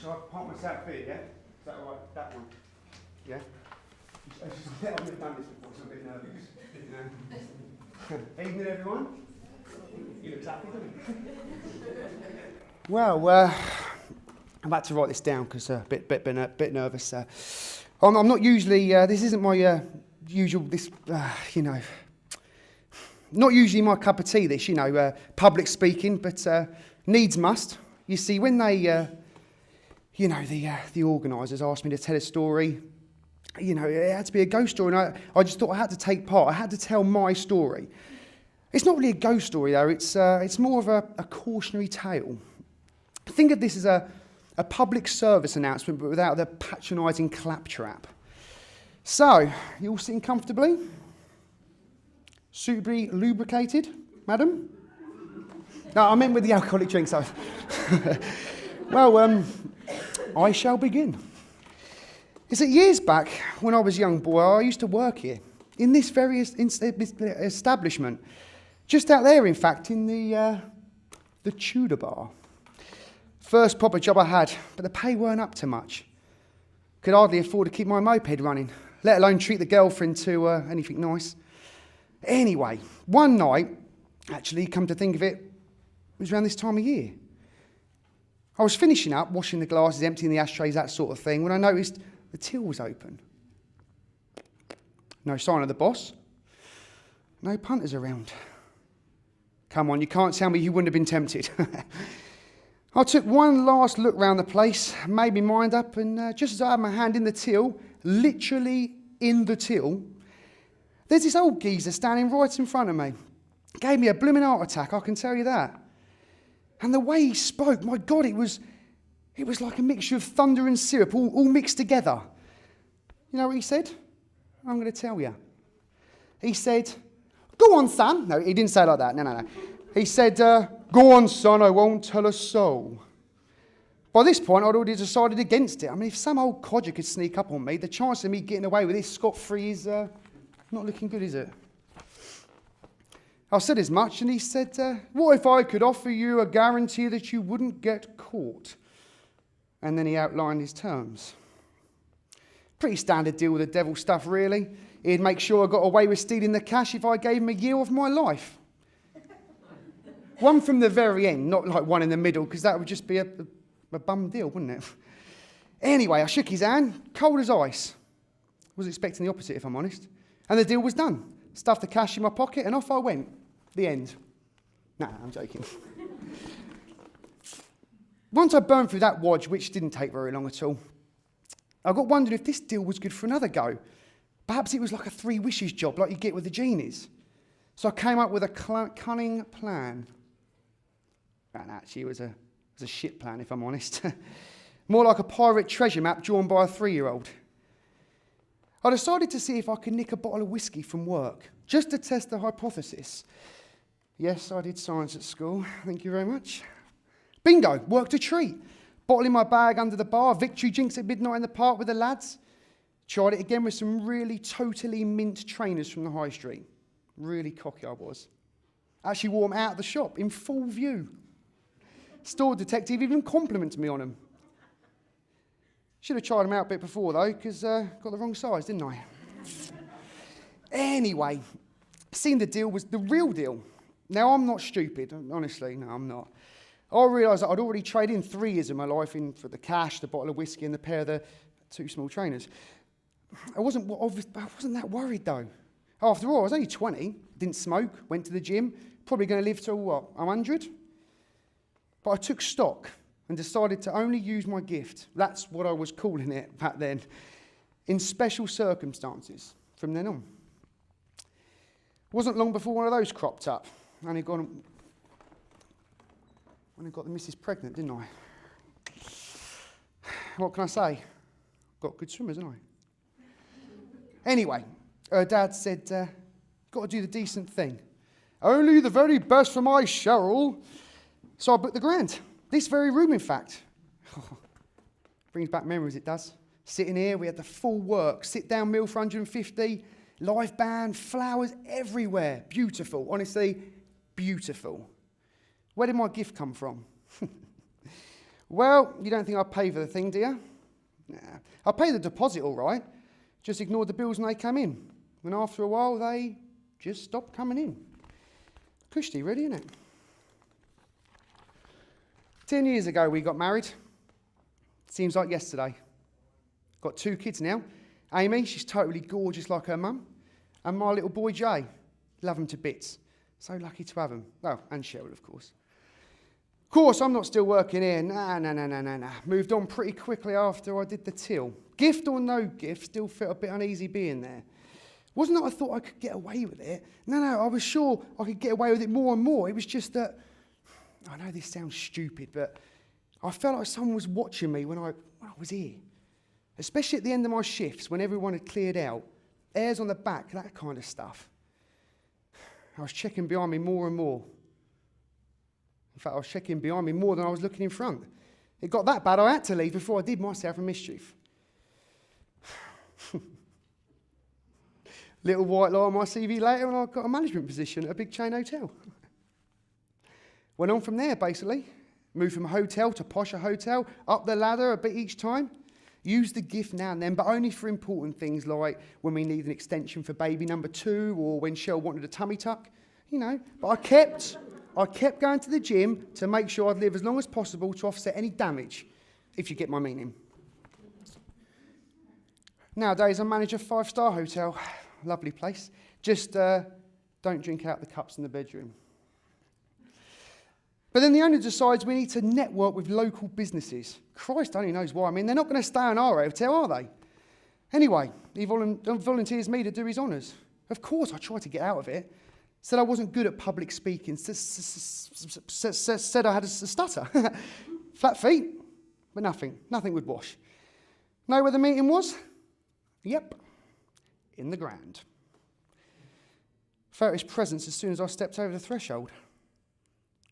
shall I park myself here, yeah? Is that all right? That one? Yeah? I've never done this before, so I'm a bit nervous. Evening, everyone. You look happy, don't you? Well, I'm about to write this down because I'm a bit nervous. I'm not usually, this isn't my usual, not usually my cup of tea, this, public speaking, but needs must. You see, when they, the organisers asked me to tell a story, it had to be a ghost story, and I just thought I had to take part. I had to tell my story. It's not really a ghost story, though. It's more of a cautionary tale. Think of this as a public service announcement, but without the patronising claptrap. So, you all sitting comfortably? Suitably lubricated, madam? No, I meant with the alcoholic drinks. Well, I shall begin. It's that years back, when I was a young boy, I used to work here, in this very establishment. Just out there, in fact, in the Tudor Bar. First proper job I had, but the pay weren't up to much. Could hardly afford to keep my moped running, let alone treat the girlfriend to anything nice. Anyway, one night, actually, come to think of it, it was around this time of year. I was finishing up, washing the glasses, emptying the ashtrays, that sort of thing, when I noticed the till was open. No sign of the boss. No punters around. Come on, you can't tell me you wouldn't have been tempted. I took one last look round the place, made my mind up, and just as I had my hand in the till, literally in the till, there's this old geezer standing right in front of me. Gave me a blooming heart attack, I can tell you that. And the way he spoke, my God, it was like a mixture of thunder and syrup, all mixed together. You know what he said? I'm going to tell you. He said, "Go on, son." No, he didn't say it like that. No. He said, "Go on, son, I won't tell a soul." By this point, I'd already decided against it. I mean, if some old codger could sneak up on me, the chance of me getting away with this scot-free is not looking good, is it? I said as much, and he said, "What if I could offer you a guarantee that you wouldn't get caught?" And then he outlined his terms. Pretty standard deal with the devil stuff, really. He'd make sure I got away with stealing the cash if I gave him a year of my life. One from the very end, not like one in the middle, because that would just be a bum deal, wouldn't it? Anyway, I shook his hand, cold as ice. Was expecting the opposite, if I'm honest. And the deal was done. Stuffed the cash in my pocket, and off I went. The end. Nah, I'm joking. Once I burned through that wodge, which didn't take very long at all, I got wondering if this deal was good for another go. Perhaps it was like a 3 wishes job, like you get with the genies. So I came up with a cunning plan. And actually, it was a shit plan, if I'm honest. More like a pirate treasure map drawn by a 3-year-old. I decided to see if I could nick a bottle of whiskey from work, just to test the hypothesis. Yes, I did science at school. Thank you very much. Bingo, worked a treat. Bottle in my bag under the bar, victory drinks at midnight in the park with the lads. Tried it again with some really totally mint trainers from the high street. Really cocky I was. Actually wore them out of the shop in full view. Store detective even complimented me on them. Should have tried them out a bit before though, because got the wrong size, didn't I? Anyway, seeing the deal was the real deal. Now I'm not stupid, honestly, no I'm not. I realised that I'd already traded in 3 years of my life in for the cash, the bottle of whiskey and the pair of the 2 small trainers. I wasn't that worried though. After all, I was only 20, didn't smoke, went to the gym, probably going to live till what, 100? But I took stock and decided to only use my gift. That's what I was calling it back then. In special circumstances from then on. It wasn't long before one of those cropped up. And I got the missus pregnant, didn't I? What can I say? Got good swimmers, didn't I? Anyway, her dad said, got to do the decent thing. Only the very best for my Cheryl. So I booked the grand. This very room, in fact. Brings back memories, it does. Sitting here, we had the full work, sit-down meal for 150, live band, flowers everywhere. Beautiful, honestly, beautiful. Where did my gift come from? Well, you don't think I pay for the thing, do you? Nah. I pay the deposit all right, just ignored the bills when they come in. And after a while, they just stopped coming in. Cushy, really, isn't it? 10 years ago, we got married. Seems like yesterday. Got 2 kids now. Amy, she's totally gorgeous like her mum. And my little boy, Jay. Love him to bits. So lucky to have him. Well, and Cheryl, of course. Of course, I'm not still working here. Nah. Moved on pretty quickly after I did the till. Gift or no gift, still felt a bit uneasy being there. Wasn't that I thought I could get away with it. No, I was sure I could get away with it more and more. It was just that, I know this sounds stupid, but I felt like someone was watching me when I was here. Especially at the end of my shifts, when everyone had cleared out. Airs on the back, that kind of stuff. I was checking behind me more and more. In fact, I was checking behind me more than I was looking in front. It got that bad, I had to leave before I did myself a mischief. Little white lie on my CV later, and I got a management position at a big chain hotel. Went on from there, basically. Moved from hotel to posher hotel, up the ladder a bit each time. Used the gift now and then, but only for important things like when we need an extension for baby number 2 or when Shell wanted a tummy tuck, you know. But I kept going to the gym to make sure I'd live as long as possible to offset any damage, if you get my meaning. Nowadays, I manage a 5-star hotel. Lovely place. Just don't drink out the cups in the bedroom. But then the owner decides we need to network with local businesses. Christ only knows why. I mean, they're not going to stay in our hotel, are they? Anyway, he volunteers me to do his honours. Of course, I tried to get out of it. Said I wasn't good at public speaking. Said I had a stutter. Flat feet, but nothing would wash. Know where the meeting was? Yep, in the Grand. Felt his presence as soon as I stepped over the threshold.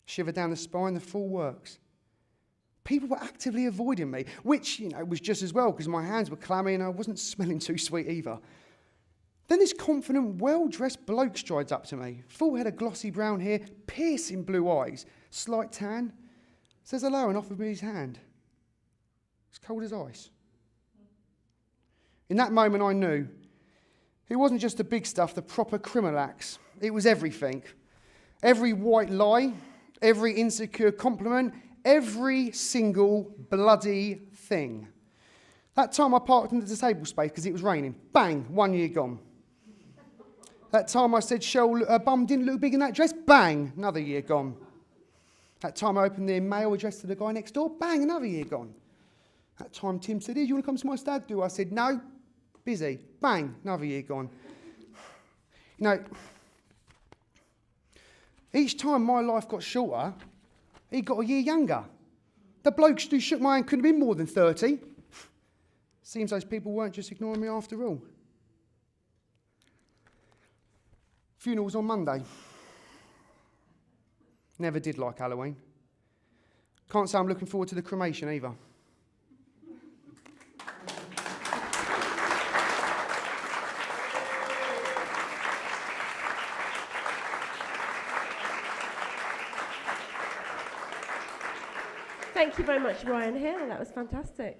Shiver down the spine, the full works. People were actively avoiding me, which, was just as well because my hands were clammy and I wasn't smelling too sweet either. Then this confident, well-dressed bloke strides up to me, full head of glossy brown hair, piercing blue eyes, slight tan, says hello and offers me his hand. It's cold as ice. In that moment I knew it wasn't just the big stuff, the proper criminal acts. It was everything. Every white lie, every insecure compliment, every single bloody thing. That time I parked in the disabled space because it was raining. Bang, 1 year gone. That time I said her bum didn't look big in that dress. Bang, another year gone. That time I opened the mail address to the guy next door. Bang, another year gone. That time Tim said, "Hey, do you want to come to my stag do?" I said, "No, busy." Bang, another year gone. Each time my life got shorter, he got a year younger. The blokes who shook my hand could have been more than 30. Seems those people weren't just ignoring me after all. Funeral's on Monday. Never did like Halloween. Can't say I'm looking forward to the cremation either. Thank you very much, Ryan Hill. That was fantastic.